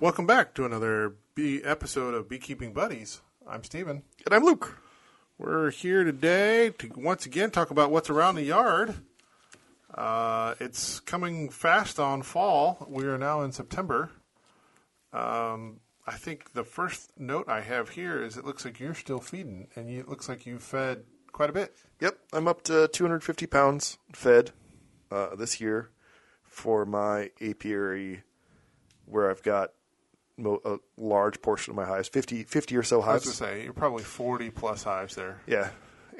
Welcome back to another episode of Beekeeping Buddies. I'm Steven. And I'm Luke. We're here today to once again talk about what's around the yard. It's coming fast on fall. We are now in September. I think the first note I have here is it looks like you're still feeding, and it looks like you've fed quite a bit. Yep, I'm up to 250 pounds fed this year for my apiary, where I've got a large portion of my hives, 50 or so hives. I was going to say, you're probably 40 plus hives there. Yeah,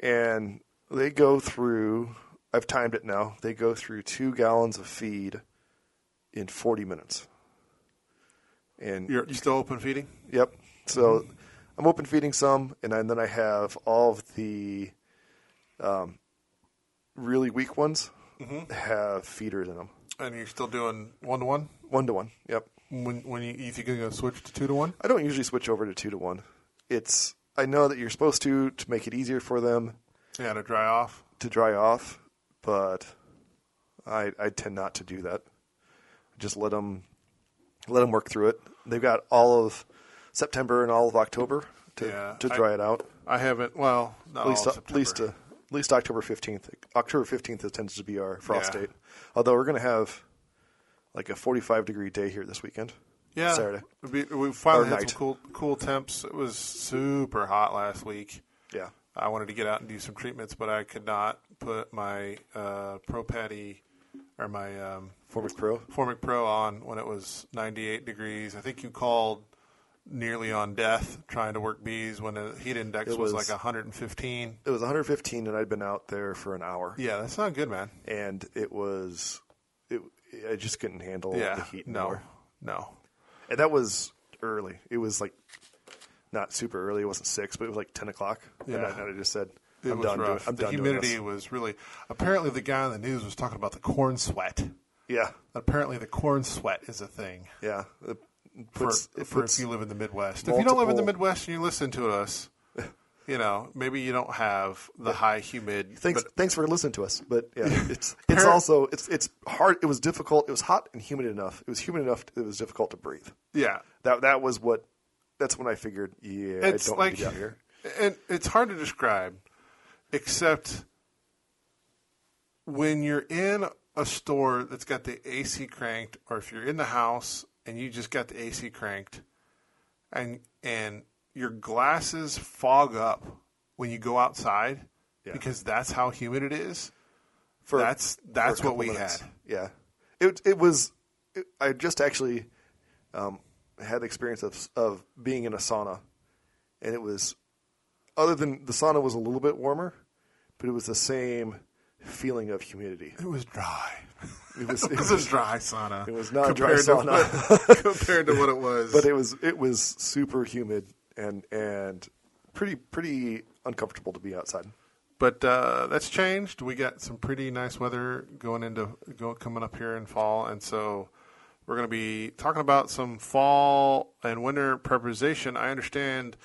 and they go through, I've timed it now, they go through 2 gallons of feed in 40 minutes. And You're still open feeding? Yep. So I'm open feeding some, and then I have all of the really weak ones have feeders in them. And you're still doing 1-to-1? 1-to-1, yep. When you think you're going to switch to 2-to-1? I don't usually switch over to 2-to-1. I know that you're supposed to make it easier for them. Yeah, to dry off. But I tend not to do that. Just let them work through it. They've got all of September and all of October to dry it out. I haven't. Well, not at least October 15th. October 15th tends to be our frost date. Although we're going to have like a 45-degree day here this weekend. Yeah, Saturday. We finally had some cool temps. It was super hot last week. Yeah, I wanted to get out and do some treatments, but I could not put my Pro Patty or my Formic Pro on when it was 98 degrees. I think you called nearly on death trying to work bees when the heat index was like 115. It was 115, and I'd been out there for an hour. Yeah, that's not good, man. And I just couldn't handle the heat anymore. No. And that was early. It was like not super early. It wasn't 6, but it was like 10 o'clock. Yeah. And I just said, I'm done doing this. The humidity was really – apparently the guy on the news was talking about the corn sweat. Yeah. Apparently the corn sweat is a thing. Yeah. For if you live in the Midwest. If you don't live in the Midwest and you listen to us, maybe you don't have the high humid. Thanks for listening to us. But yeah, it's also it's hard. It was difficult. It was hot and humid enough. It was humid enough. It was difficult to breathe. Yeah. That's when I figured. Yeah, I don't want to be out here. And it's hard to describe, except when you're in a store that's got the AC cranked, or if you're in the house and you just got the AC cranked, and your glasses fog up when you go outside because that's how humid it is. That's what we had. Yeah, it was. I just actually had the experience of being in a sauna, and it was, other than the sauna was a little bit warmer, but it was the same feeling of humidity. It was dry. It was a dry sauna. It was not a dry sauna compared to what it was. But it was super humid and pretty uncomfortable to be outside. But that's changed. We got some pretty nice weather coming up here in fall, and so we're going to be talking about some fall and winter preparation. I understand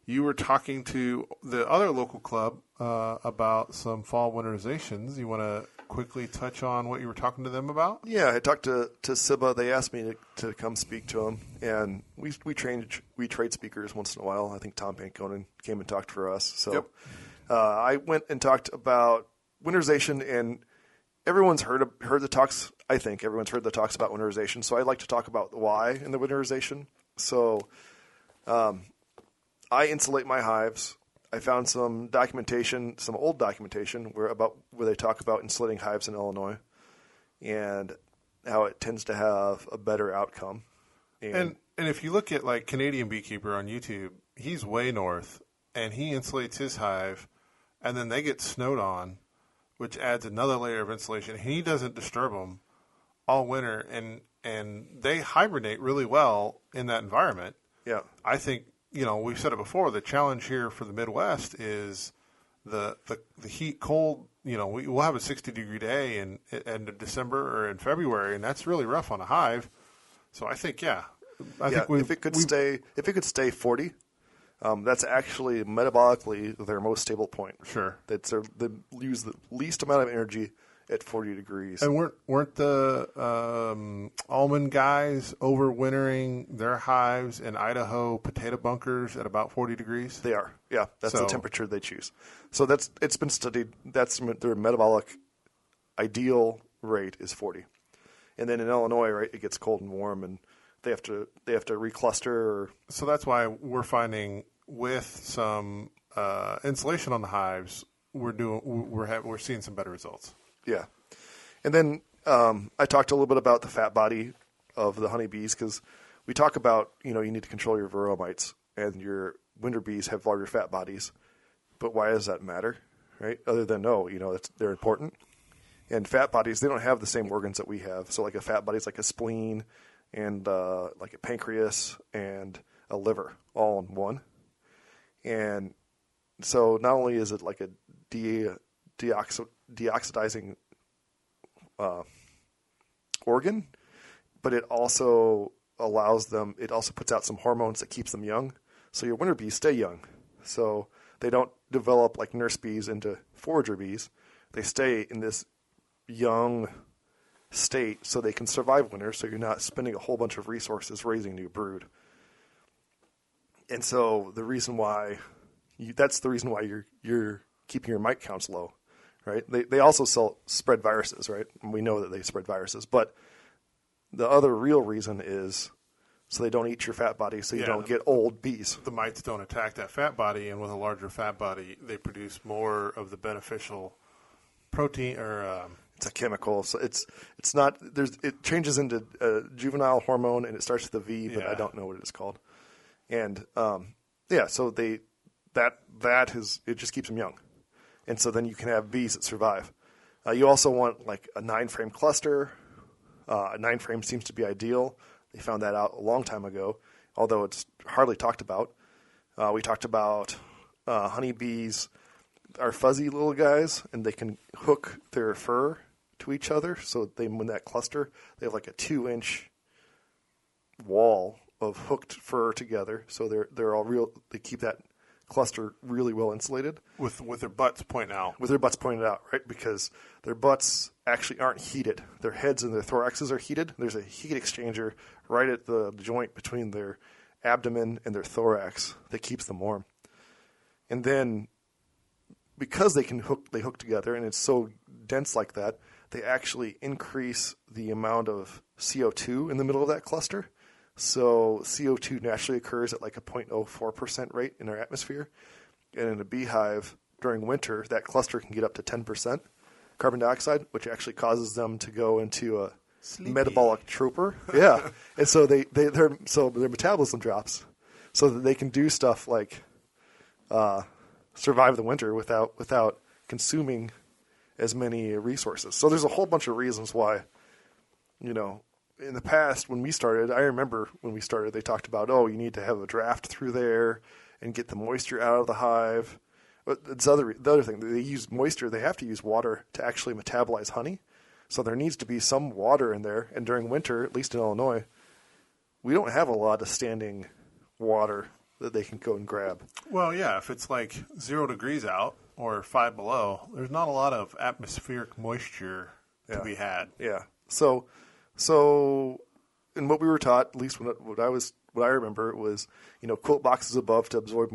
you were talking to the other local club about some fall winterizations. You want to quickly touch on what you were talking to them about? Yeah, I talked to Siba. They asked me to come speak to them, and we trade speakers once in a while. I think Tom Pankonen came and talked for us. So I went and talked about winterization, and everyone's heard the talks. I think everyone's heard the talks about winterization. So I'd like to talk about the why in the winterization. So I insulate my hives. I found some documentation, some old documentation where they talk about insulating hives in Illinois and how it tends to have a better outcome. And if you look at like Canadian Beekeeper on YouTube, he's way north, and he insulates his hive, and then they get snowed on, which adds another layer of insulation. He doesn't disturb them all winter, and they hibernate really well in that environment. Yeah, I think. We've said it before, the challenge here for the Midwest is the heat, cold. We'll have a 60-degree day in end of December or in February, and that's really rough on a hive. So I think, if it could stay 40, that's actually metabolically their most stable point. Sure. They use the least amount of energy at 40 degrees. And weren't the almond guys overwintering their hives in Idaho potato bunkers at about 40 degrees? They are. Yeah, that's the temperature they choose. So it's been studied. That's their metabolic ideal rate is 40. And then in Illinois, right, it gets cold and warm, and they have to recluster. So that's why we're finding with some insulation on the hives, we're seeing some better results. Yeah. And then I talked a little bit about the fat body of the honeybees because we talk about, you need to control your varroa mites, and your winter bees have larger fat bodies. But why does that matter, right? Other than, they're important. And fat bodies, they don't have the same organs that we have. So like a fat body is like a spleen and like a pancreas and a liver all in one. And so not only is it like a deoxidizing organ, but it also it also puts out some hormones that keeps them young. So your winter bees stay young. So they don't develop like nurse bees into forager bees. They stay in this young state so they can survive winter, so you're not spending a whole bunch of resources raising new brood. And so the reason why you're keeping your mite counts low, right? They also spread viruses, right? And we know that they spread viruses, but the other real reason is so they don't eat your fat body, so you don't get old bees. The mites don't attack that fat body, and with a larger fat body, they produce more of the beneficial protein or it's a chemical, so it's not. It changes into a juvenile hormone, and it starts with a V, but I don't know what it is called. And so it just keeps them young, and so then you can have bees that survive. You also want like a 9-frame cluster. A 9-frame seems to be ideal. They found that out a long time ago, although it's hardly talked about. We talked about honeybees are fuzzy little guys, and they can hook their fur to each other. So when that cluster, they have like a 2-inch wall of hooked fur together. So they're all real. They keep that cluster really well insulated. With their butts pointing out. With their butts pointed out, right? Because their butts actually aren't heated. Their heads and their thoraxes are heated. There's a heat exchanger right at the joint between their abdomen and their thorax that keeps them warm. And then because they hook together, and it's so dense like that, they actually increase the amount of CO2 in the middle of that cluster. So CO2 naturally occurs at like a 0.04% rate in our atmosphere. And in a beehive during winter, that cluster can get up to 10% carbon dioxide, which actually causes them to go into a metabolic torpor. Yeah. And so their metabolism drops so that they can do stuff like survive the winter without consuming as many resources. So there's a whole bunch of reasons why, in the past when we started, I remember when we started, they talked about, you need to have a draft through there and get the moisture out of the hive. But the other thing, they use moisture. They have to use water to actually metabolize honey. So there needs to be some water in there. And during winter, at least in Illinois, we don't have a lot of standing water that they can go and grab. Well, yeah, if it's like 0 degrees out or 5 below, there's not a lot of atmospheric moisture to be had. Yeah. So, and what we were taught, at least what I remember, was quilt boxes above to absorb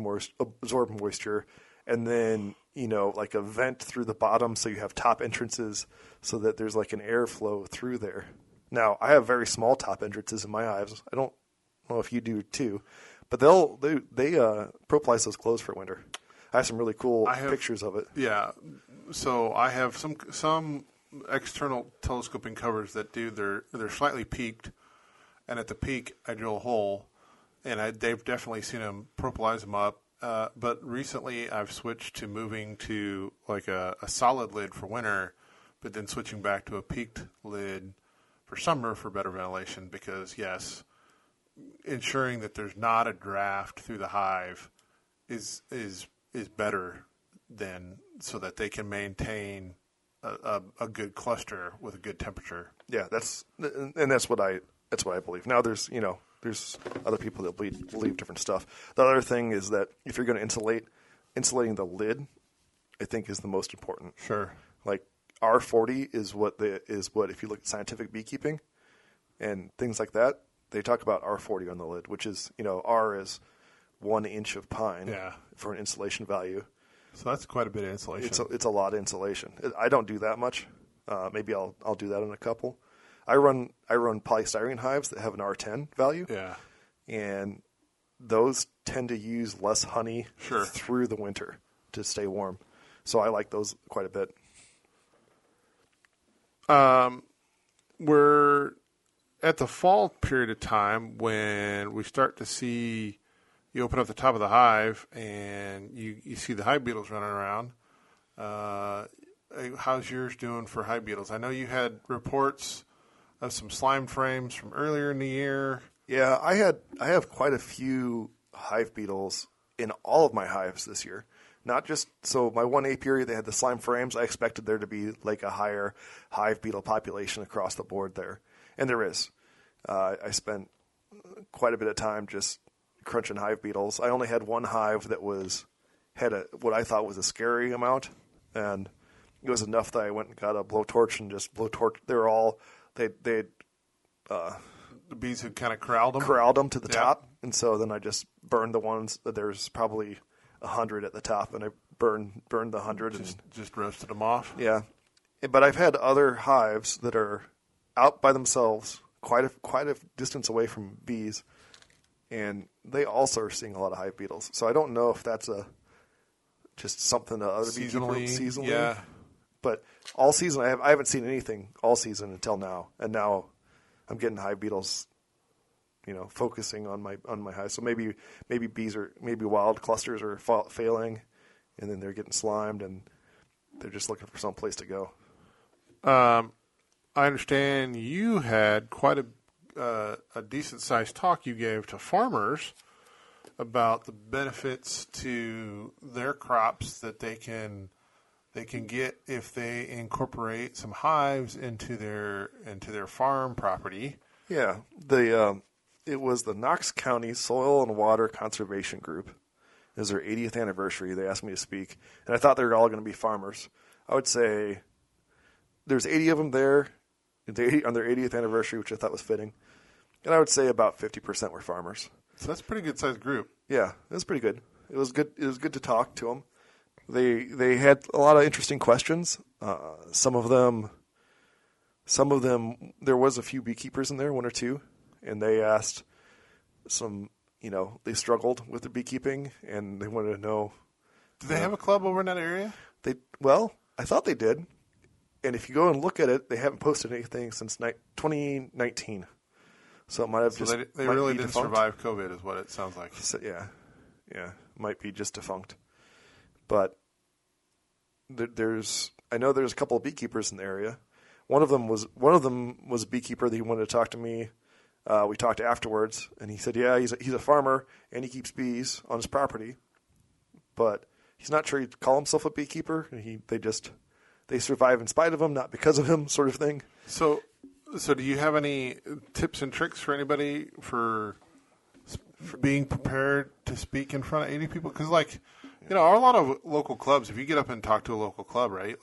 moisture, and then like a vent through the bottom so you have top entrances so that there's like an airflow through there. Now I have very small top entrances in my hives. I don't know if you do too, but they Propolis those closed for winter. I have some really cool pictures of it. Yeah, so I have some external telescoping covers that they're slightly peaked, and at the peak I drill a hole, and they've definitely seen them Propolis them up. But recently I've switched to moving to like a solid lid for winter, but then switching back to a peaked lid for summer for better ventilation because, yes, ensuring that there's not a draft through the hive is better than so that they can maintain a good cluster with a good temperature. Yeah, that's what I believe. Now there's other people that believe different stuff. The other thing is that if you're going to insulating the lid, I think is the most important. Sure. Like R40 is what if you look at scientific beekeeping and things like that, they talk about R40 on the lid, which is, R is 1 inch of pine for an insulation value. So that's quite a bit of insulation. It's a lot of insulation. I don't do that much. Maybe I'll do that in a couple. I run polystyrene hives that have an R10 value. Yeah. And those tend to use less honey through the winter to stay warm. So I like those quite a bit. We're at the fall period of time when we start to see, you open up the top of the hive and you see the hive beetles running around. How's yours doing for hive beetles? I know you had reports of some slime frames from earlier in the year. Yeah, I have quite a few hive beetles in all of my hives this year. Not just, so my 1 apiary, they had the slime frames. I expected there to be like a higher hive beetle population across the board there. And there is. I spent quite a bit of time just crunching hive beetles. I only had one hive that had what I thought was a scary amount. And it was enough that I went and got a blowtorch and just blowtorch. The bees had kind of corralled them to the top. And so then I just burned the ones that there's probably 100 at the top, and I burned the 100 just roasted them off. Yeah, but I've had other hives that are out by themselves, quite a distance away from bees, and they also are seeing a lot of hive beetles. So I don't know if that's just something that other beekeepers seasonally. Yeah, but all season I haven't seen anything all season until now, and now I'm getting hive beetles. Focusing on my hive. So maybe wild clusters are failing, and then they're getting slimed, and they're just looking for some place to go. I understand you had quite a decent sized talk you gave to farmers about the benefits to their crops that they can get if they incorporate some hives into their farm property. Yeah, it was the Knox County Soil and Water Conservation Group. It was their 80th anniversary. They asked me to speak, and I thought they were all going to be farmers. I would say there's 80 of them there on their 80th anniversary, which I thought was fitting. And I would say about 50% were farmers. So that's a pretty good sized group. Yeah, it was pretty good. It was good. It was good to talk to them. They had a lot of interesting questions. Some of them, there was a few beekeepers in there, one or two. And they asked they struggled with the beekeeping, and they wanted to know. Do they have a club over in that area? I thought they did. And if you go and look at it, they haven't posted anything since 2019. So it might have just. They really didn't survive COVID, is what it sounds like. So, yeah, might be just defunct. But I know there's a couple of beekeepers in the area. One of them was a beekeeper that he wanted to talk to me. We talked afterwards, and he said, yeah, he's a farmer, and he keeps bees on his property, but he's not sure he'd call himself a beekeeper. They survive in spite of him, not because of him, sort of thing. So do you have any tips and tricks for anybody for being prepared to speak in front of 80 people? Because, a lot of local clubs, if you get up and talk to a local club, right,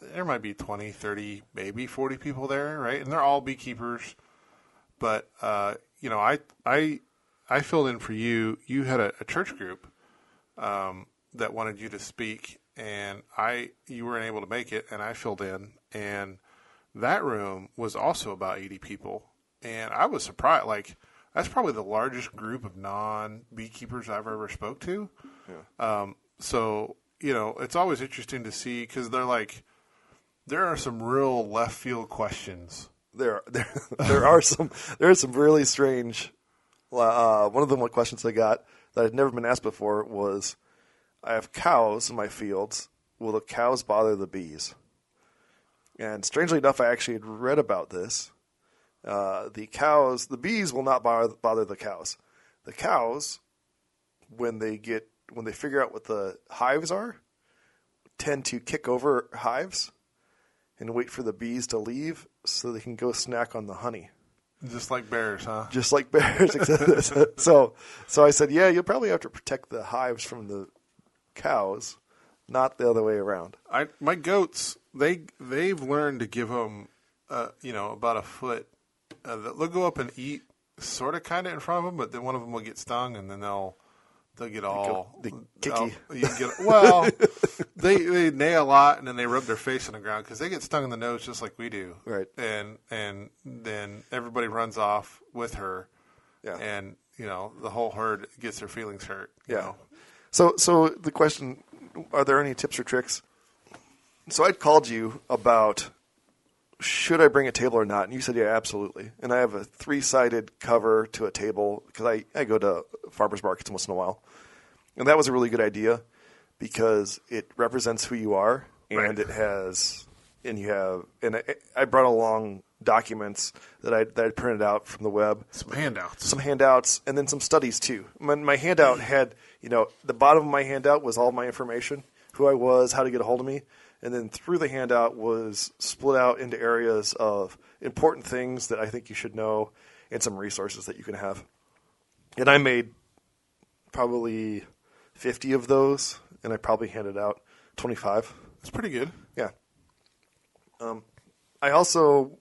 there might be 20, 30, maybe 40 people there, right, and they're all beekeepers. But, I filled in for you. You had a church group that wanted you to speak, and you weren't able to make it, and I filled in. And that room was also about 80 people. And I was surprised. That's probably the largest group of non-beekeepers I've ever spoke to. Yeah. So, it's always interesting to see because there are some real left field questions. There are some really strange. One of the questions I got that had never been asked before was, I have cows in my fields. Will the cows bother the bees? And strangely enough, I actually had read about this. The bees will not bother the cows. The cows, when they figure out what the hives are, tend to kick over hives and wait for the bees to leave so they can go snack on the honey. Just like bears, huh? Just like bears. So I said, yeah, you'll probably have to protect the hives from the cows, not the other way around. My goats, they've learned to give them, about a foot. They'll go up and eat, sort of, kind of in front of them, but then one of them will get stung, and then they'll get all kicky. They neigh a lot, and then they rub their face on the ground because they get stung in the nose just like we do. Right. And then everybody runs off with her. Yeah. And the whole herd gets their feelings hurt. Yeah. So the question: are there any tips or tricks? So I'd called you about should I bring a table or not, and you said yeah, absolutely. And I have a 3-sided cover to a table because I go to farmers markets once in a while, and that was a really good idea because it represents who you are, and it has, and you have, and I brought along documents that I printed out from the web, some handouts, and then some studies too. My handout had, the bottom of my handout was all my information, who I was, how to get a hold of me. And then through the handout was split out into areas of important things that I think you should know and some resources that you can have. And I made probably 50 of those, and I probably handed out 25. That's pretty good. Yeah. I also,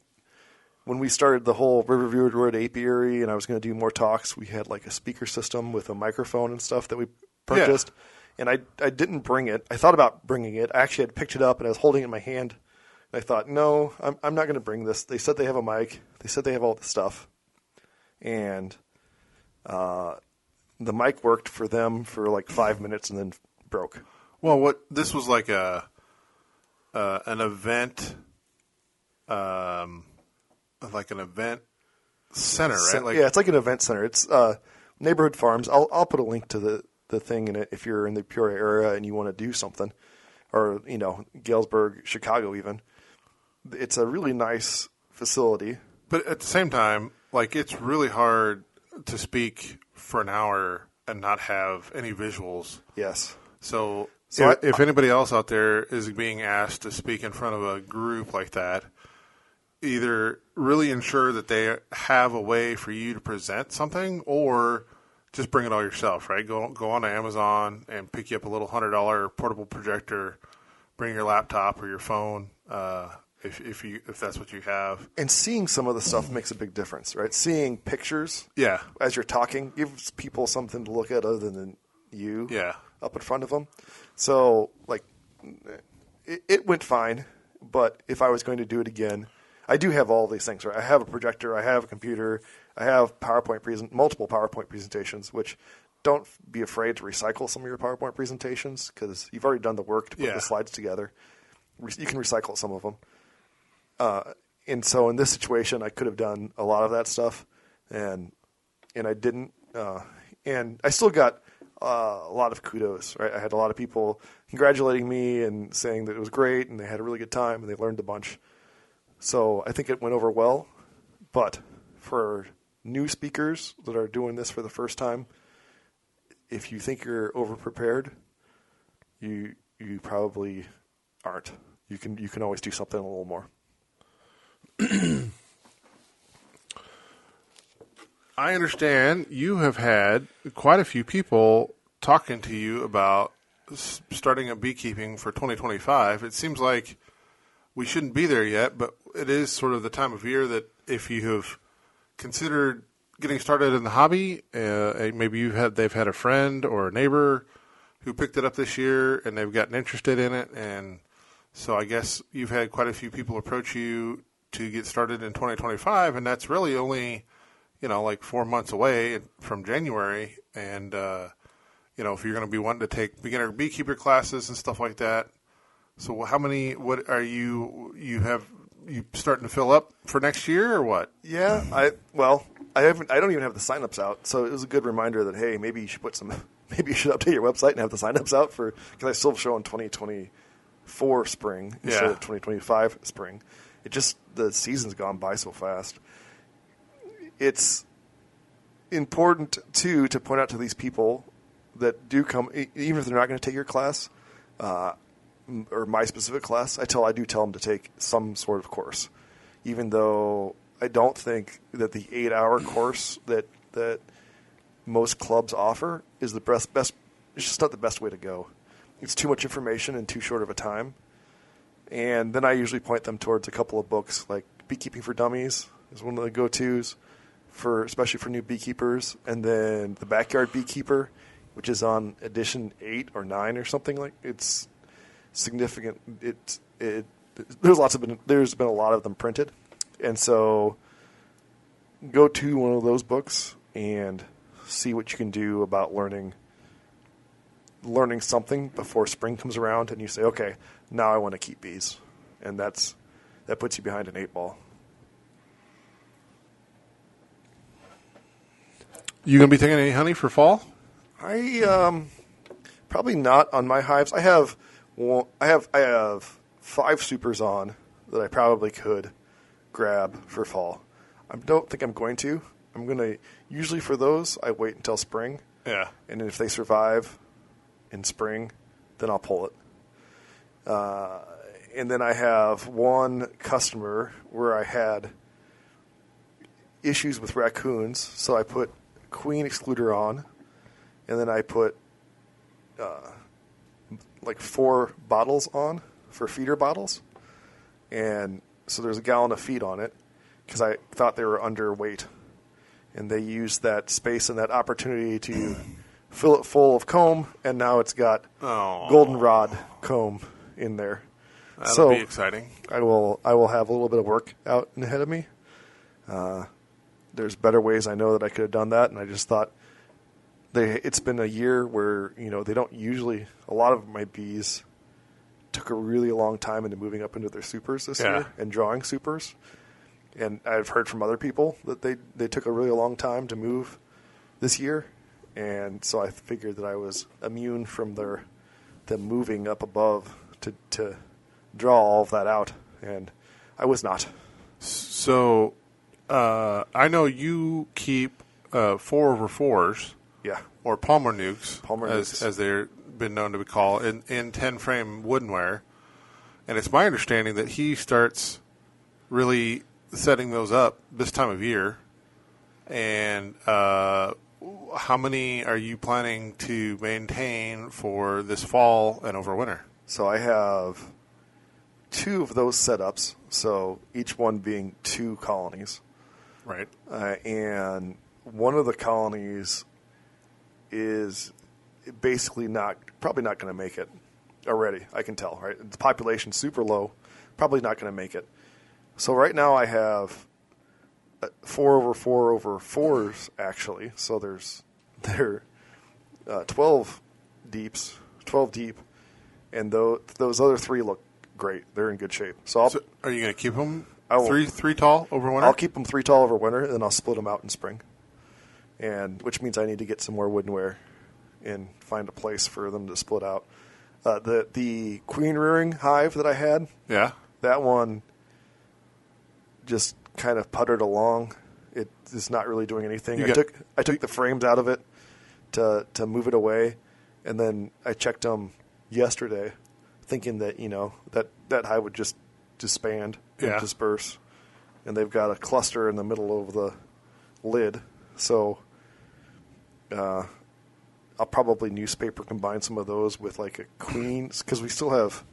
when we started the whole Riverview Road Apiary and I was going to do more talks, we had like a speaker system with a microphone and stuff that we purchased. Yeah. And I didn't bring it. I thought about bringing it. I actually had picked it up, and I was holding it in my hand. And I thought, no, I'm not going to bring this. They said they have a mic. They said they have all the stuff. And the mic worked for them for like 5 minutes and then broke. Well, this was like an event, like an event center, right? Yeah, it's like an event center. It's neighborhood farms. I'll put a link to the thing in it if you're in the Peoria area and you want to do something, or Galesburg, Chicago even. It's a really nice facility. But at the same time, like, it's really hard to speak for an hour and not have any visuals. Yes. So if anybody else out there is being asked to speak in front of a group like that, either really ensure that they have a way for you to present something, or just bring it all yourself, right? Go on to Amazon and pick you up a little $100 portable projector. Bring your laptop or your phone, if that's what you have. And seeing some of the stuff makes a big difference, right? Seeing pictures, as you're talking, gives people something to look at other than you, up in front of them. So, like, it went fine. But if I was going to do it again, I do have all these things, right? I have a projector, I have a computer, I have multiple PowerPoint presentations, which don't be afraid to recycle some of your PowerPoint presentations because you've already done the work to put the slides together. You can recycle some of them. And so in this situation, I could have done a lot of that stuff, and I didn't. And I still got a lot of kudos, right? I had a lot of people congratulating me and saying that it was great, and they had a really good time, and they learned a bunch. So I think it went over well, but for new speakers that are doing this for the first time, if you think you're over-prepared, you probably aren't. You can always do something a little more. I understand you have had quite a few people talking to you about starting a beekeeping for 2025. It seems like we shouldn't be there yet, but it is sort of the time of year that if you have considered getting started in the hobby, maybe they've had a friend or a neighbor who picked it up this year and they've gotten interested in it, and so I guess you've had quite a few people approach you to get started in 2025, and that's really only, like 4 months away from January, and if you're going to be wanting to take beginner beekeeper classes and stuff like that. So what are you starting to fill up for next year or what? Yeah, I don't even have the signups out. So it was a good reminder that, hey, maybe you should update your website and have the signups out because I still show in 2024 spring instead of 2025 spring. The season's gone by so fast. It's important too to point out to these people that do come, even if they're not going to take your class, or my specific class, I do tell them to take some sort of course, even though I don't think that the 8-hour course that most clubs offer is the best. It's just not the best way to go. It's too much information in too short of a time. And then I usually point them towards a couple of books, like Beekeeping for Dummies is one of the go-tos, especially for new beekeepers. And then The Backyard Beekeeper, which is on edition 8 or 9 or something like. It's significant. There's been a lot of them printed, and so go to one of those books and see what you can do about learning something before spring comes around, and you say, okay, now I want to keep bees, and that puts you behind an 8 ball. You gonna be taking any honey for fall? I probably not on my hives. I have 5 supers on that I probably could grab for fall. I don't think I'm going to. I'm going to, usually for those, I wait until spring. Yeah. And if they survive in spring, then I'll pull it. And then I have one customer where I had issues with raccoons, so I put queen excluder on, and then I put like 4 bottles on for feeder bottles. And so there's a gallon of feed on it because I thought they were underweight. And they used that space and that opportunity to fill it full of comb, and now it's got goldenrod comb in there. That'll be exciting. I will have a little bit of work out ahead of me. There's better ways I know that I could have done that, and I just thought it's been a year where they don't usually. A lot of my bees took a really long time into moving up into their supers this year and drawing supers. And I've heard from other people that they took a really long time to move this year. And so I figured that I was immune from them moving up above to draw all of that out. And I was not. So I know you keep 4/4s. Yeah. Or Palmer nukes, as they're been known to be called, in 10-frame woodenware. And it's my understanding that he starts really setting those up this time of year. And how many are you planning to maintain for this fall and over winter? So I have 2 of those setups, so each one being 2 colonies. Right. And one of the colonies is basically probably not going to make it already. I can tell, right? The population's super low, probably not going to make it. So right now I have 4/4/4s actually. So they're 12 deep, and those other 3 look great. They're in good shape. So are you going to keep them three tall over winter? I'll keep them 3 tall over winter, and then I'll split them out in spring. And which means I need to get some more woodenware and find a place for them to split out. The queen rearing hive that I had, that one just kind of puttered along. It is not really doing anything. I took the frames out of it to move it away, and then I checked them yesterday, thinking that that hive would just disband and disperse. And they've got a cluster in the middle of the lid, so I'll probably newspaper combine some of those with like a queens, because I still have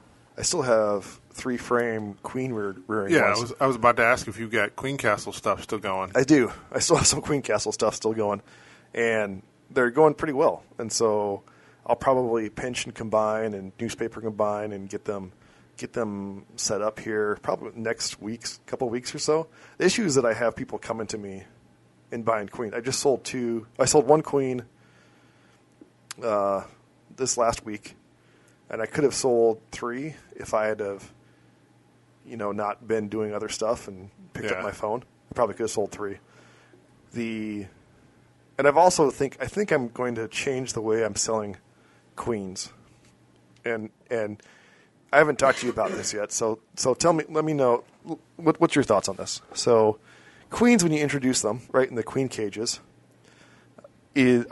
3-frame queen rearing ones. I was about to ask if you got Queen Castle stuff still going. I do. I still have some Queen Castle stuff still going, and they're going pretty well. And so I'll probably pinch and combine and newspaper combine and get them set up here probably next couple weeks or so. The issue is that I have people coming to me and buying queen. I just sold 2. I sold 1 queen this last week, and I could have sold 3 if I had not been doing other stuff and picked up my phone. I probably could have sold 3. And I've also I think I'm going to change the way I'm selling queens, and I haven't talked to you about this yet. So let me know what's your thoughts on this. So queens, when you introduce them right in the queen cages, it's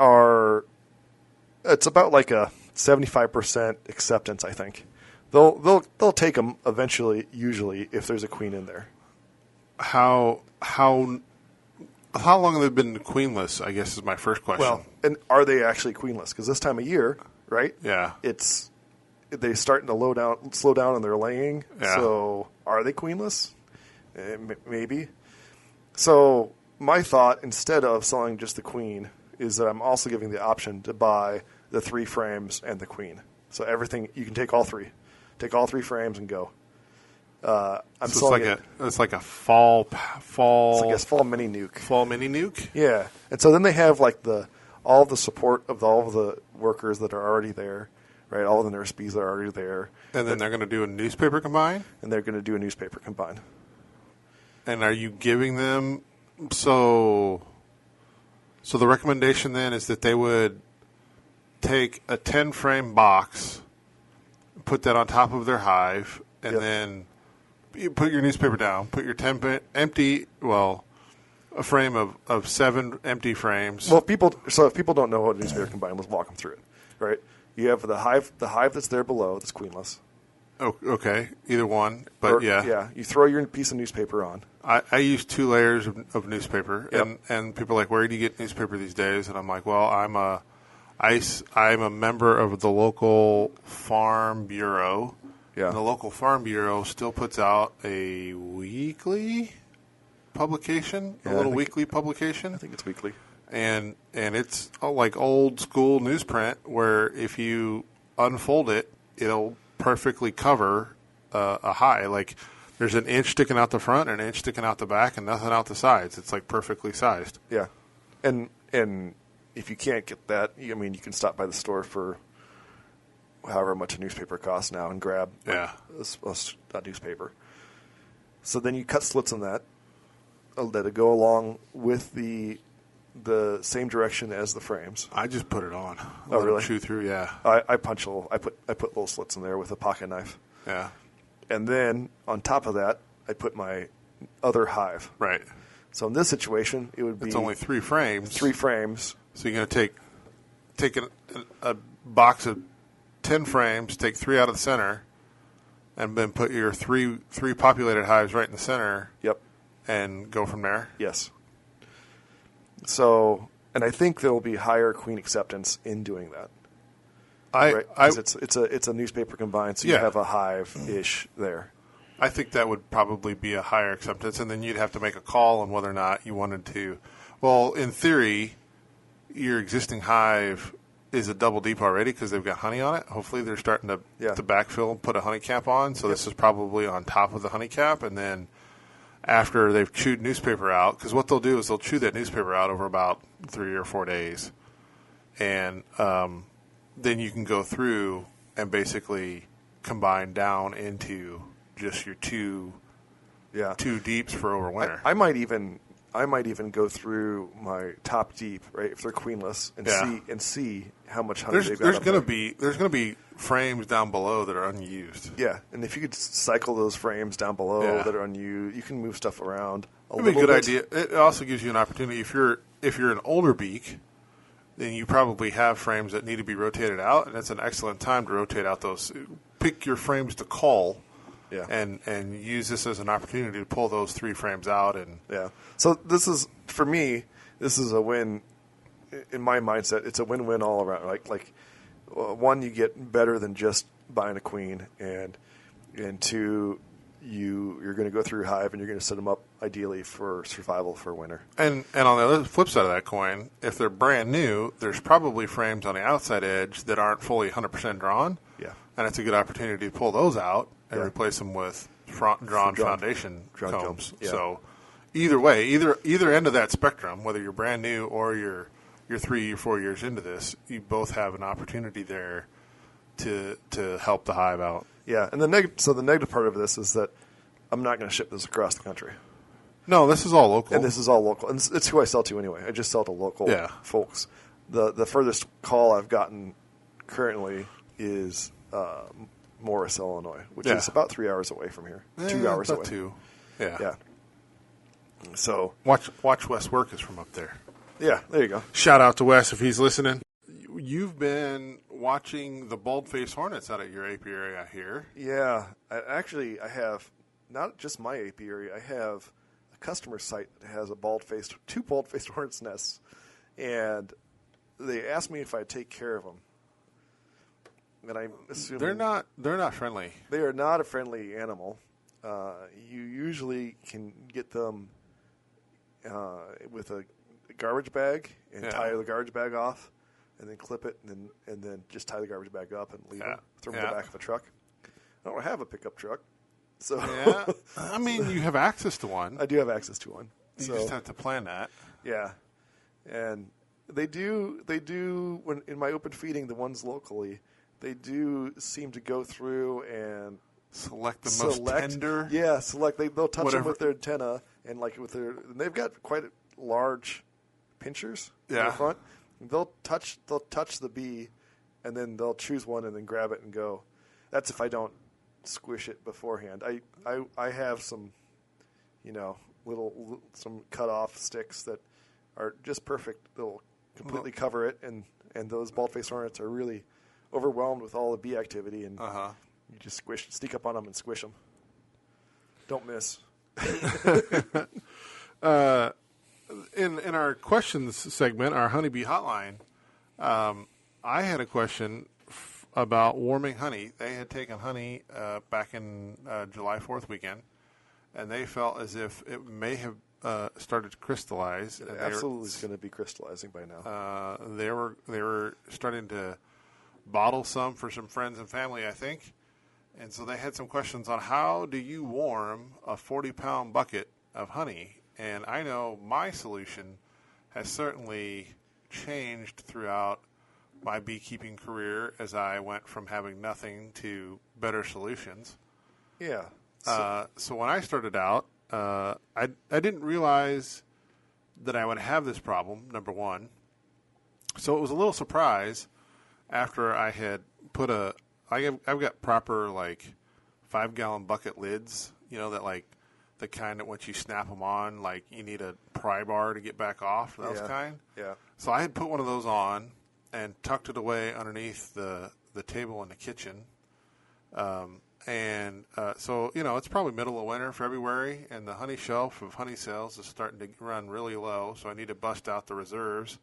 about like a 75% acceptance, I think. They'll take them eventually, usually, if there's a queen in there. How long have they been queenless, I guess, is my first question. Well, and are they actually queenless? Because this time of year, right? Yeah. It's they're starting to slow down in their laying. Yeah. So are they queenless? Maybe. So my thought, instead of selling just the queen, is that I'm also giving the option to buy the 3 frames and the queen. So everything, you can take all 3. Take all 3 frames and go. It's like a fall. It's like a fall mini nuke. Fall mini nuke. Yeah, and so then they have like all the support of all of the workers that are already there, right? All of the nurse bees that are already there. And then they're going to do a newspaper combine. And they're going to do a newspaper combine. And are you giving them so the recommendation then is that they would take a 10-frame box, put that on top of their hive, and then you put your newspaper down, put your a frame of 7 empty frames. Well, if people don't know what a newspaper combine, let's walk them through it, right? You have the hive that's there below, that's queenless. Oh, okay, either one, but yeah. You throw your piece of newspaper on. I use 2 layers of newspaper, and people are like, where do you get newspaper these days? And I'm like, well, I'm a member of the local farm bureau. Yeah. And the local farm bureau still puts out a weekly publication, weekly publication. I think it's weekly. And it's like old school newsprint where if you unfold it, it'll perfectly cover a hive. Like there's an inch sticking out the front and an inch sticking out the back and nothing out the sides. It's like perfectly sized. Yeah. And if you can't get that, you can stop by the store for however much a newspaper costs now and grab a newspaper. So then you cut slits in that go along with the same direction as the frames. I just put it on. Oh, really? Chew through, yeah. I put little slits in there with a pocket knife. Yeah. And then on top of that, I put my other hive. Right. So in this situation, it would be... It's only 3 frames. 3 frames. So you're going to take a box of 10 frames, take 3 out of the center, and then put your three populated hives right in the center. Yep. And go from there? Yes. So, and I think there will be higher queen acceptance in doing that. It's a newspaper combine, so you have a hive-ish there. I think that would probably be a higher acceptance, and then you'd have to make a call on whether or not you wanted to. Well, in theory, your existing hive is a double deep already because they've got honey on it. Hopefully they're starting to backfill and put a honey cap on, so this is probably on top of the honey cap, and then after they've chewed newspaper out, because what they'll do is they'll chew that newspaper out over about 3 or 4 days, and then you can go through and basically combine down into just your two deeps for overwinter. I might even go through my top deep, right, if they're queenless, and see how much honey they've got. There's going to be frames down below that are unused. Yeah, and if you could cycle those frames down below that are unused, you can move stuff around a little bit. It'd be a good idea. It also gives you an opportunity if you're an older beak, then you probably have frames that need to be rotated out, and it's an excellent time to rotate out those. Pick your frames to cull. Yeah. And use this as an opportunity to pull those 3 frames out. So this is, for me, this is a win. In my mindset, it's a win-win all around. Like one, you get better than just buying a queen, and 2, you're going to go through your hive and you're going to set them up ideally for survival for winter. And on the other flip side of that coin, if they're brand new, there's probably frames on the outside edge that aren't fully 100% drawn. Yeah. And it's a good opportunity to pull those out and replace them with drawn foundation combs. Yeah. So either way, either end of that spectrum, whether you're brand new or you're 3 or 4 years into this, you both have an opportunity there to help the hive out. Yeah, and the negative part of this is that I'm not going to ship this across the country. No, this is all local. And this is all local. And it's who I sell to anyway. I just sell to local folks. The furthest call I've gotten currently is Morris, Illinois, which is about 3 hours away from here. 2 hours away. 2. Yeah. So watch Wes work is from up there. Yeah, there you go. Shout out to Wes if he's listening. You've been watching the Faced Hornets out at your apiary, I hear. Yeah. I have not just my apiary. I have a customer site that has two bald-faced hornets nests. And they asked me if I'd take care of them. and I'm assuming they're not friendly. They are not a friendly animal. You usually can get them with a garbage bag and tie the garbage bag off, and then clip it, and then just tie the garbage bag up and leave it. Throw them in the back of a truck. I don't have a pickup truck, so I mean, you have access to one. I do have access to one. You just have to plan that. Yeah, and they do when in my open feeding, the ones locally, they do seem to go through and select the most tender. Yeah, select. They'll touch them with their antenna and they've got quite large pinchers in the front. They'll touch the bee, and then they'll choose one and then grab it and go. That's if I don't squish it beforehand. I have some, some cut off sticks that are just perfect. They'll completely cover it, and those bald-faced hornets are really overwhelmed with all the bee activity, and you just sneak up on them and squish them. Don't miss. In our questions segment, our Honeybee Hotline, I had a question about warming honey. They had taken honey back in July 4th weekend, and they felt as if it may have started to crystallize. It absolutely is going to be crystallizing by now. They were starting to bottle some for some friends and family, I think. And so they had some questions on how do you warm a 40-pound bucket of honey. And I know my solution has certainly changed throughout my beekeeping career as I went from having nothing to better solutions. Yeah. So when I started out, I didn't realize that I would have this problem, number one. So it was a little surprise after I had put I've got proper 5-gallon bucket lids, that the kind that once you snap them on, you need a pry bar to get back off, those kind. Yeah. So I had put one of those on and tucked it away underneath the table in the kitchen. So it's probably middle of winter, February, and the honey shelf of honey sales is starting to run really low, so I need to bust out the reserves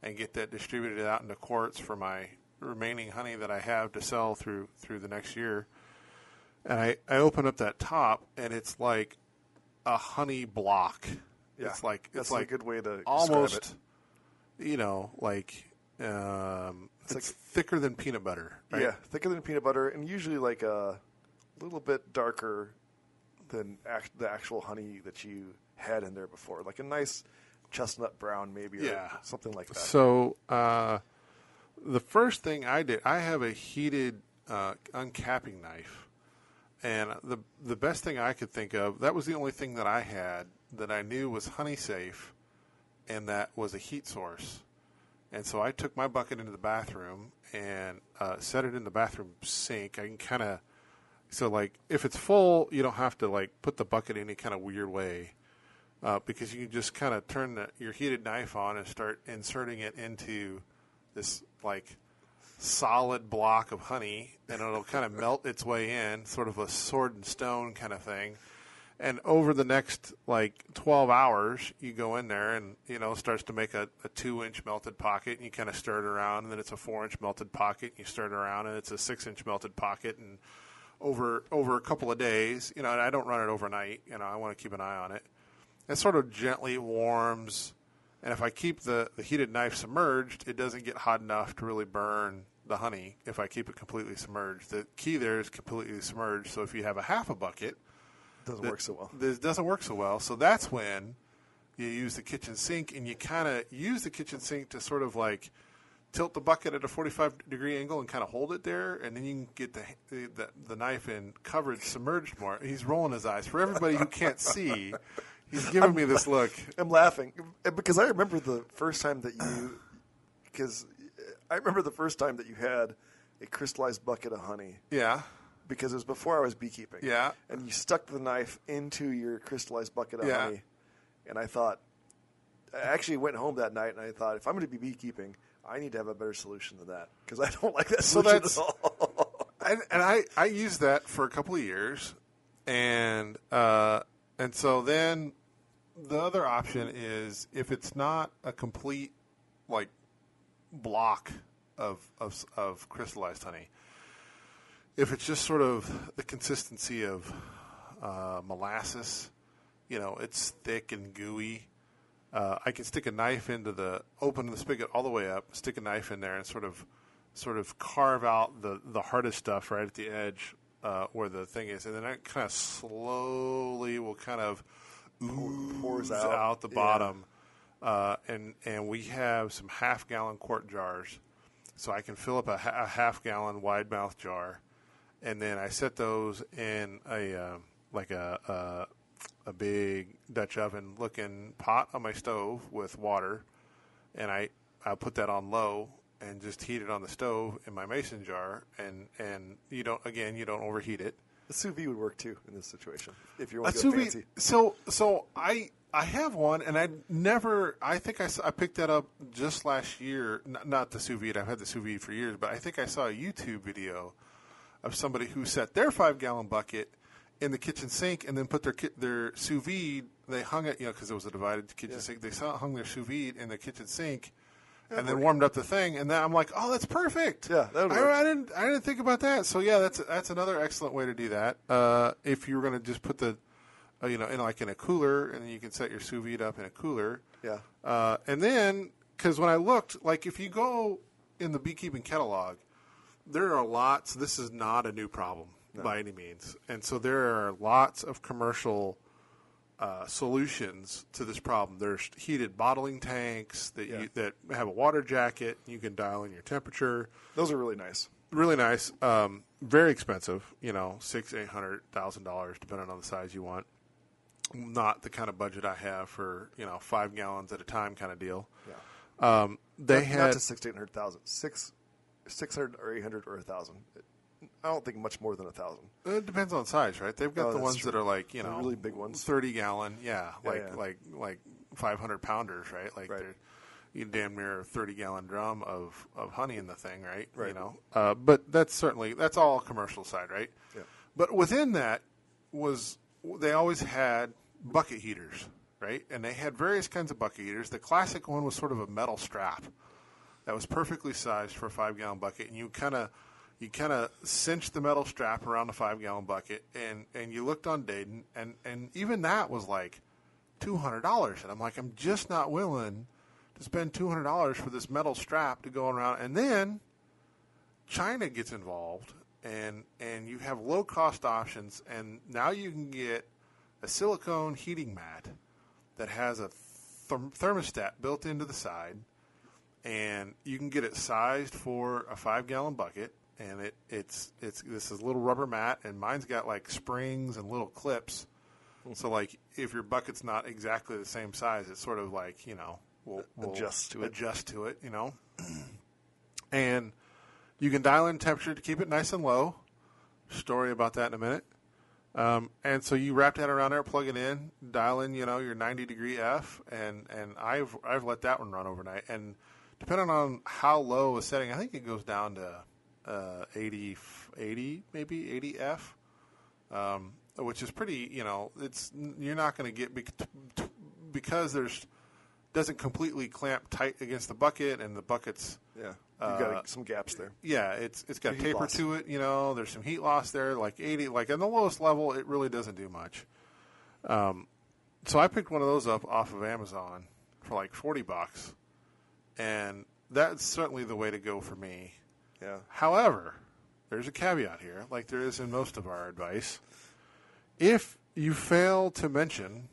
and get that distributed out into quarts for my remaining honey that I have to sell through the next year. And I open up that top, and it's like a honey block. Yeah, It's a good way to almost, describe it. It's thicker than peanut butter. Right? Yeah, thicker than peanut butter, and usually a little bit darker than the actual honey that you had in there before, like a nice chestnut brown maybe, or something like that. So the first thing I did, I have a heated uncapping knife. And the best thing I could think of, that was the only thing that I had that I knew was honey safe, and that was a heat source. And so I took my bucket into the bathroom and set it in the bathroom sink. I can kind of, if it's full, you don't have to put the bucket in any kind of weird way, because you can just kind of turn your heated knife on and start inserting it into this solid block of honey, and it'll kind of melt its way in, sort of a sword and stone kind of thing. And over the next 12 hours, you go in there and it starts to make a 2-inch melted pocket, and you kind of stir it around, and then it's a 4-inch melted pocket, and you stir it around, and it's a 6-inch melted pocket. And over a couple of days, and I don't run it overnight. I want to keep an eye on it. It sort of gently warms. And if I keep the heated knife submerged, it doesn't get hot enough to really burn the honey if I keep it completely submerged. The key there is completely submerged. So if you have a half a bucket, doesn't work so well. This doesn't work so well. So that's when you use the kitchen sink, and you kind of use the kitchen sink to sort of tilt the bucket at a 45-degree angle and kind of hold it there, and then you can get the knife in coverage submerged more. He's rolling his eyes. For everybody who can't see, he's giving me this look. I'm laughing because I remember the first time that you had a crystallized bucket of honey. Yeah. Because it was before I was beekeeping. Yeah. And you stuck the knife into your crystallized bucket of honey. And I actually went home that night and I thought, if I'm going to be beekeeping, I need to have a better solution than that, because I don't like that solution at all. And I used that for a couple of years. And so then the other option is, if it's not a complete block of crystallized honey, if it's just sort of the consistency of molasses, it's thick and gooey. I can stick a knife open the spigot all the way up, stick a knife in there, and sort of carve out the hardest stuff right at the edge where the thing is, and then it kind of slowly will kind of pours out the bottom. And we have some half-gallon quart jars, so I can fill up a half-gallon wide-mouth jar, and then I set those in a big Dutch oven looking pot on my stove with water, and I put that on low and just heat it on the stove in my mason jar, and you don't overheat it. The sous vide would work too in this situation if you want to go fancy. So I have one, and I think I picked that up just last year. Not the sous vide. I've had the sous vide for years, but I think I saw a YouTube video of somebody who set their 5-gallon bucket in the kitchen sink and then put their sous vide. They hung it, because it was a divided kitchen sink. They hung their sous vide in the kitchen sink, and then warmed up the thing. And then I'm like, oh, that's perfect. Yeah, that would work. I didn't think about that. So yeah, that's another excellent way to do that. If you were going to just put the in a cooler, and then you can set your sous vide up in a cooler. Yeah. And then, because when I looked, if you go in the beekeeping catalog, there are lots. This is not a new problem by any means, and so there are lots of commercial solutions to this problem. There's heated bottling tanks that have a water jacket. You can dial in your temperature. Those are really nice. Really nice. Very expensive. $600,000-$800,000 depending on the size you want. Not the kind of budget I have for 5 gallons at a time kind of deal. Yeah. They had not to 600,000, 600 or 800 or 1,000. I don't think much more than 1,000. It depends on size, right? They've got the ones that are like the really big ones, 30-gallon, like 500 pounders, right? Like you damn near a 30-gallon drum of honey in the thing, right? Right. But that's all commercial side, right? Yeah. But within that they always had bucket heaters, right? And they had various kinds of bucket heaters. The classic one was sort of a metal strap that was perfectly sized for a 5-gallon bucket, and you kind of cinched the metal strap around the 5-gallon bucket, and you looked on Dayton, and even that was like $200. And I'm like, I'm just not willing to spend $200 for this metal strap to go around. And then China gets involved, and you have low-cost options, and now you can get a silicone heating mat that has a thermostat built into the side, and you can get it sized for a 5-gallon bucket. And it's this is a little rubber mat, and mine's got like springs and little clips. So like if your bucket's not exactly the same size, it's sort of like we'll adjust to it. And you can dial in temperature to keep it nice and low. Story about that in a minute. And so you wrap that around there, plug it in, dial in your 90-degree F, and I've let that one run overnight. And depending on how low a setting, I think it goes down to 80 maybe 80 F, which is pretty. You're not going to get because doesn't completely clamp tight against the bucket, and the bucket's you got some gaps there. Yeah, it's got taper to it. There's some heat loss there. Like 80, like on the lowest level, it really doesn't do much. So I picked one of those up off of Amazon for like $40, and that's certainly the way to go for me. Yeah. However, there's a caveat here, like there is in most of our advice. If you fail to mention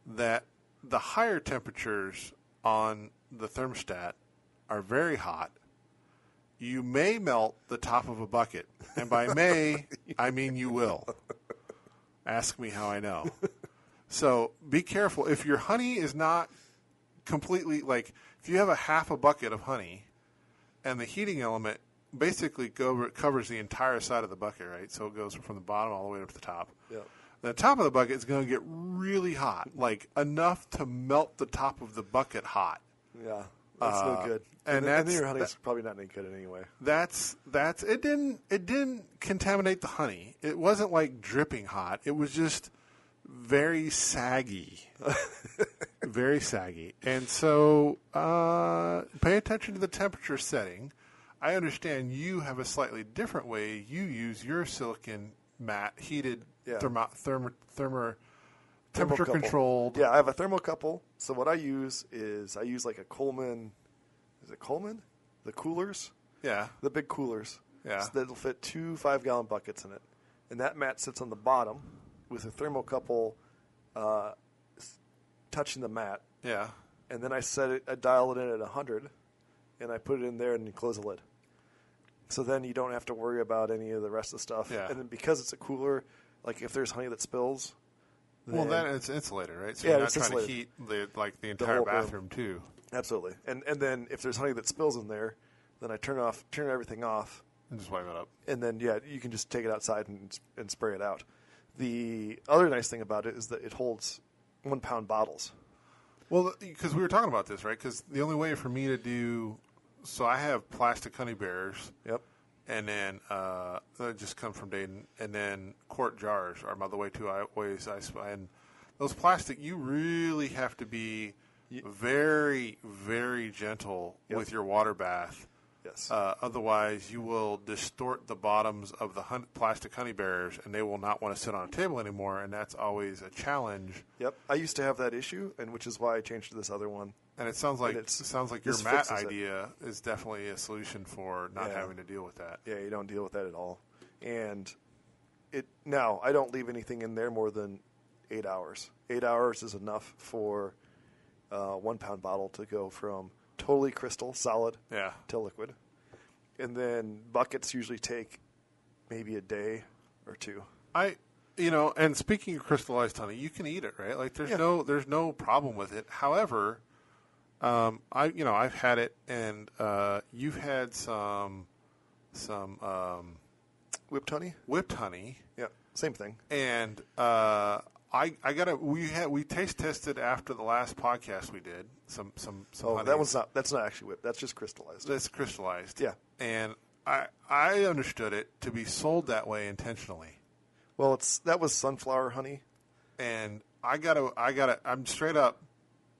that the higher temperatures on the thermostat are very hot, you may melt the top of a bucket. And by may, I mean you will. Ask me how I know. So be careful. If your honey is not completely, like if you have a half a bucket of honey, and the heating element basically covers the entire side of the bucket, right? So it goes from the bottom all the way up to the top. Yeah. The top of the bucket is going to get really hot, like enough to melt the top of the bucket hot. Yeah, that's no good. And then your honey's probably not any good anyway. That's it. Didn't contaminate the honey. It wasn't like dripping hot. It was just very saggy. Very saggy. And so pay attention to the temperature setting. I understand you have a slightly different way you use your silicon mat, heated temperature controlled. Yeah, I have a thermocouple. So what I use like a Coleman. Is it Coleman? The coolers? Yeah. The big coolers. Yeah. So that'll fit 2 5-gallon buckets in it. And that mat sits on the bottom with a thermocouple touching the mat. Yeah. And then I dial it in at 100, and I put it in there and you close the lid. So then you don't have to worry about any of the rest of the stuff. Yeah. And then because it's a cooler, like if there's honey that spills. Then it's insulated, right? So yeah, you're not it's trying insulated. to heat the entire bathroom too. Absolutely. And then if there's honey that spills in there, then I turn everything off. And just wipe it up. And then, you can just take it outside and spray it out. The other nice thing about it is that it holds 1-pound bottles. Well, because we were talking about this, right? Because the only way for me to do, so I have plastic honey bears. Yep. And then that just come from Dayton. And then quart jars are the way too. And those plastic, you really have to be very, very gentle with your water bath. Yes. Otherwise, you will distort the bottoms of the plastic honey bears, and they will not want to sit on a table anymore, and that's always a challenge. Yep. I used to have that issue, and which is why I changed to this other one. And it sounds like your mat idea is definitely a solution for not having to deal with that. Yeah, you don't deal with that at all. And now I don't leave anything in there more than 8 hours. 8 hours is enough for a 1-pound bottle to go from totally crystal, solid, to liquid. And then buckets usually take maybe a day or two. And speaking of crystallized honey, you can eat it, right? Like there's no problem with it. However, I've had it, and you've had some whipped honey. Whipped honey. Yeah, same thing. And we taste tested after the last podcast we did some honey. That's not actually whipped. That's just crystallized. That's crystallized. Yeah. And I understood it to be sold that way intentionally. Well, that was sunflower honey. And I'm straight up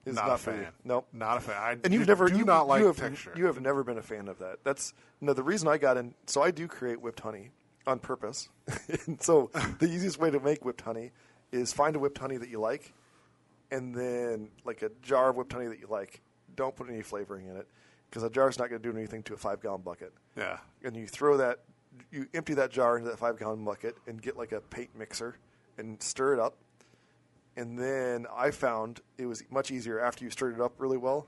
not a fan. Nope. Not a fan. And you've never not like texture. You have never been a fan of that. The reason I got in. So I do create whipped honey on purpose. And so the easiest way to make whipped honey is find a whipped honey that you like, and then like a jar of whipped honey that you like. Don't put any flavoring in it because a jar's not going to do anything to a 5-gallon bucket. Yeah. And you empty that jar into that 5-gallon bucket and get like a paint mixer and stir it up. And then I found it was much easier after you stirred it up really well,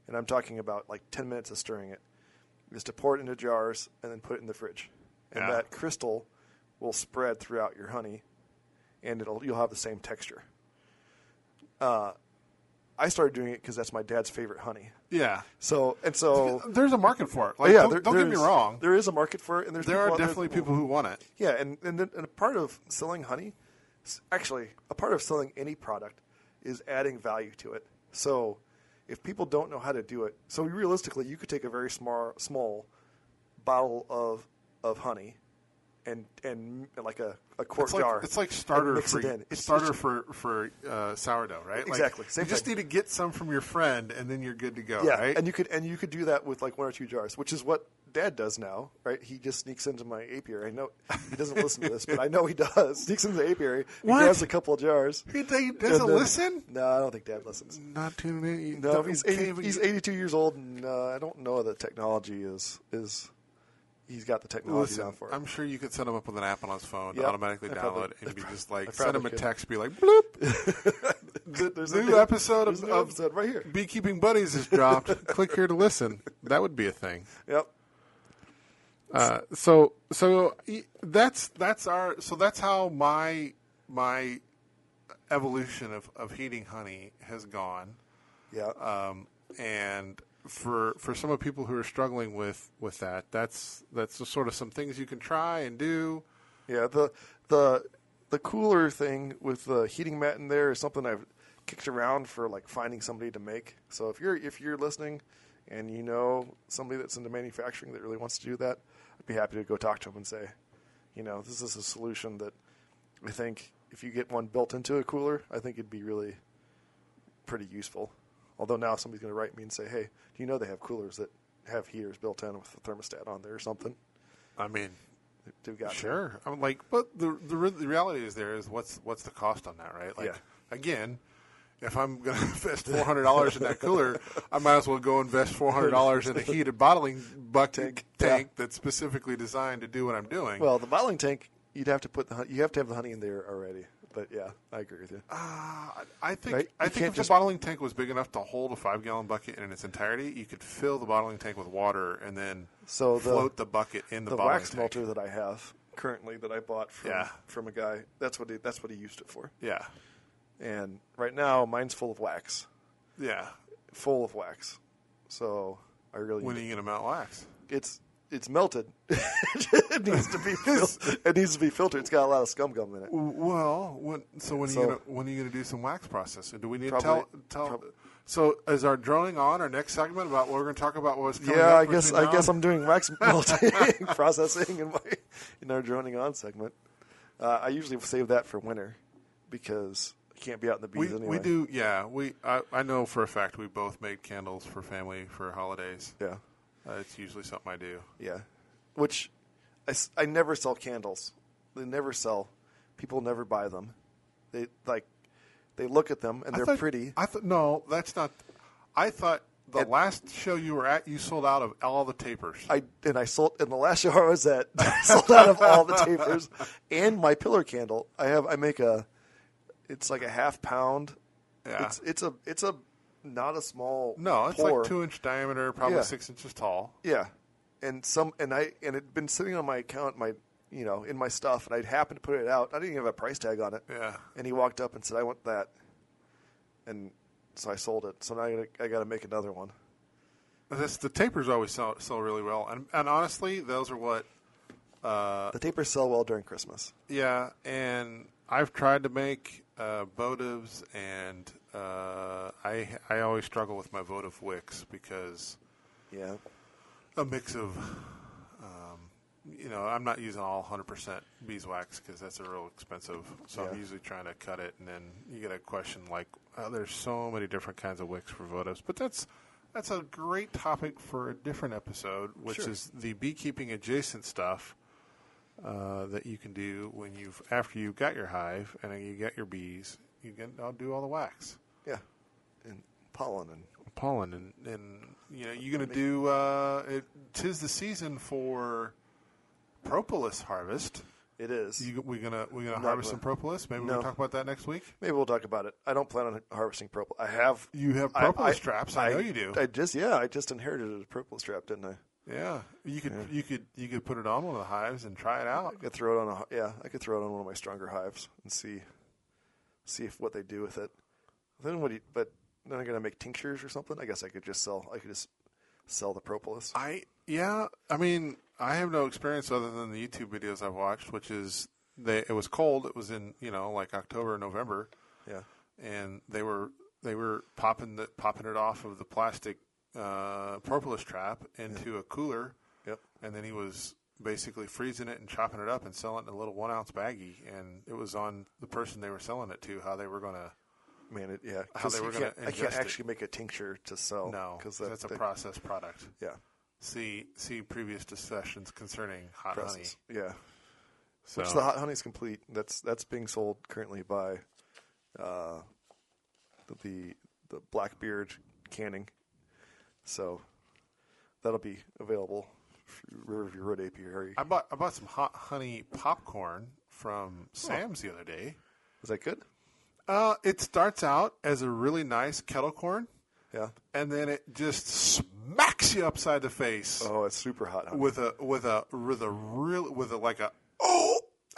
and I'm talking about like 10 minutes of stirring it, is to pour it into jars and then put it in the fridge. And that crystal will spread throughout your honey, and you'll have the same texture. I started doing it because that's my dad's favorite honey. Yeah. So there's a market for it. Like, don't get me wrong. There is a market for it, and there are definitely people who want it. Yeah, and a part of selling honey, actually, a part of selling any product is adding value to it. So if people don't know how to do it, so realistically, you could take a very small bottle of honey and like a quart jar. It's like starter mix for it in. for sourdough, right? Exactly. Like, you just need to get some from your friend, and then you're good to go. Yeah, right? and you could do that with like 1 or 2 jars, which is what Dad does now, right? He just sneaks into my apiary. I know he doesn't listen to this, but I know he does. Sneaks into the apiary. He grabs a couple of jars. He doesn't listen? No, I don't think Dad listens. Not tuning in. No, he's 82 years old, and I don't know that technology is. He's got the technology down for it. I'm sure you could set him up with an app on his phone to automatically download, and be just like send him a text, be like, bloop. There's a new episode of right here. Beekeeping Buddies is dropped. Click here to listen. That would be a thing. Yep. So that's how my evolution of heating honey has gone. Yeah. And for some of the people who are struggling with that, that's sort of some things you can try and do. Yeah. The cooler thing with the heating mat in there is something I've kicked around for like finding somebody to make. So if you're listening and you know somebody that's into manufacturing that really wants to do that, I'd be happy to go talk to them and say, this is a solution that I think if you get one built into a cooler, I think it'd be really pretty useful. Although now somebody's going to write me and say, hey, do you know they have coolers that have heaters built in with a thermostat on there or something. I mean, They've got sure. I'm like, but the reality is what's the cost on that, right? Like, again, if I'm going to invest $400 in that cooler, I might as well go invest $400 in a heated bottling bucket tank that's specifically designed to do what I'm doing. Well, the bottling tank, you have to have the honey in there already. But yeah, I agree with you. I think Right? if the bottling tank was big enough to hold a 5-gallon bucket in its entirety, you could fill the bottling tank with water and then float the bucket in the bottling wax tank. melter that I have currently that I bought from a guy. That's what he used it for. Yeah. And right now, mine's full of wax. Yeah. Full of wax. So I really. When are you going to melt wax? It's melted. It needs to be it needs to be filtered. It's got a lot of scum gum in it. Well, when are you going to do some wax processing? Do we need to tell? So is our droning on our next segment about what we're going to talk about? What's coming up? I guess I'm doing wax melting processing in our droning on segment. I usually save that for winter because I can't be out in the bees anyway. We do, yeah. I know for a fact we both made candles for family for holidays. Yeah. It's usually something I do. Yeah. Which I never sell candles. They never sell. People never buy them. They look at them and they're pretty. No, that's not. I thought the last show you were at, you sold out of all the tapers. I sold in the last show I was at. I sold out of all the tapers and my pillar candle. It's like a half pound. Yeah. It's a not a small. No, it's pour. like 2-inch diameter, probably 6 inches tall. Yeah, and it'd been sitting on my account, in my stuff, and I'd happened to put it out. I didn't even have a price tag on it. Yeah. And he walked up and said, "I want that," and so I sold it. So now I got to make another one. The tapers always sell really well, and honestly, those are what the tapers sell well during Christmas. Yeah, and I've tried to make votives, and I always struggle with my votive wicks because a mix of I'm not using all 100% beeswax because that's a real expensive. So I'm usually trying to cut it, and then you get a question like, there's so many different kinds of wicks for votives, but that's a great topic for a different episode, which is the beekeeping adjacent stuff. That you can do after you've got your hive and then you get your bees, I'll do all the wax. Yeah, and pollen and you're gonna do. 'Tis the season for propolis harvest. It is. We're gonna harvest some propolis. Maybe we'll talk about that next week. Maybe we'll talk about it. I don't plan on harvesting propolis. You have propolis traps. I know you do. I just inherited a propolis trap, didn't I? Yeah, you could put it on one of the hives and try it out. I could throw it on one of my stronger hives and see what they do with it. Then I'm gonna make tinctures or something. I guess I could just sell the propolis. I have no experience other than the YouTube videos I've watched, which is it was cold. It was in like October or November. Yeah, and they were popping it off of the plastic propolis trap into a cooler. Yep. And then he was basically freezing it and chopping it up and selling it in a little 1-ounce baggie. And it was on the person they were selling it to how they were going to. How they were going to. I can't actually make a tincture to sell. No, because that's a processed product. Yeah. See previous discussions concerning hot honey. Yeah. So which the hot honey is complete. That's being sold currently by the Blackbeard canning. So that'll be available for Riverview Road Apiary. I bought some hot honey popcorn from Sam's the other day. Is that good? It starts out as a really nice kettle corn. Yeah. And then it just smacks you upside the face. Oh, it's super hot honey. With a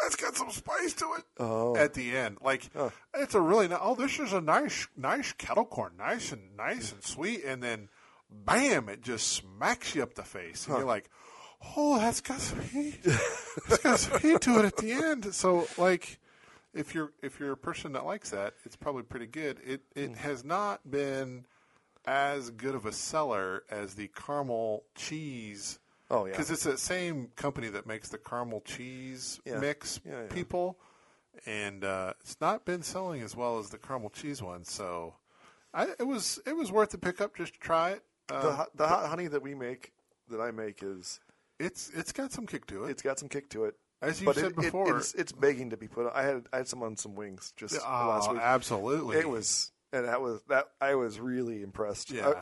that's got some spice to it. Oh. At the end. It's a really this is a nice kettle corn, nice and sweet, and then bam, it just smacks you up the face. And you're like, oh, that's got some heat. It's got some heat to it at the end. So if you're a person that likes that, it's probably pretty good. It has not been as good of a seller as the caramel cheese. Oh yeah, because it's the same company that makes the caramel cheese mix people, and it's not been selling as well as the caramel cheese one. So it was worth the pickup just to try it. The hot honey that we make that I make is it's got some kick to it. it's got some kick to it. As you But said before, it's begging to be put on. I had some on some wings just last week. Absolutely. It was, and that I was really impressed. Yeah.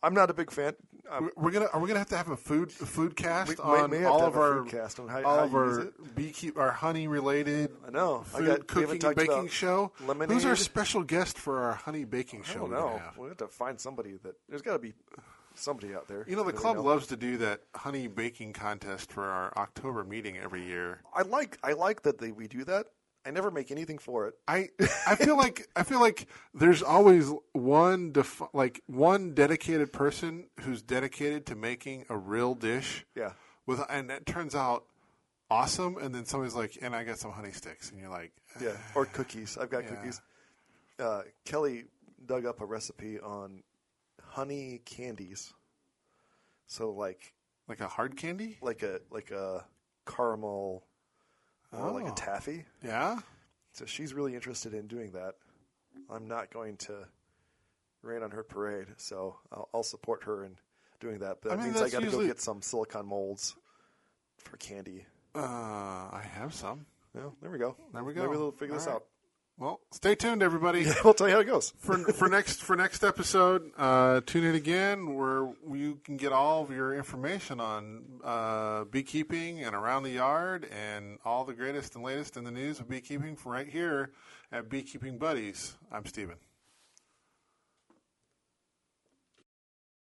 I'm not a big fan. Are we gonna have a food cast We on may have all to of have a our food cast on how all you of use our our honey related I know. food cooking and baking show. lemonade. Who's our special guest for our honey baking I show? don't we're know. gonna have? We'll have to find somebody that. There's got to be somebody out there. You know, the that we club loves to do that honey baking contest for our October meeting every year. I like that we do that. I never make anything for it. I feel like there's always one dedicated person who's dedicated to making a real dish. Yeah. And that turns out awesome, and then somebody's like, and I got some honey sticks, and you're like, Yeah, or cookies. I've got cookies. Kelly dug up a recipe on honey candies. So like a hard candy, like a caramel, like a taffy. Yeah. So she's really interested in doing that. I'm not going to rain on her parade, so I'll support her in doing that. But that means I got to go get some silicone molds for candy. I have some. Yeah, there we go. There we go. Maybe we'll figure this out. Well, stay tuned, everybody. Yeah, we'll tell you how it goes. for next episode, tune in again where you can get all of your information on beekeeping and around the yard and all the greatest and latest in the news of beekeeping from right here at Beekeeping Buddies. I'm Steven.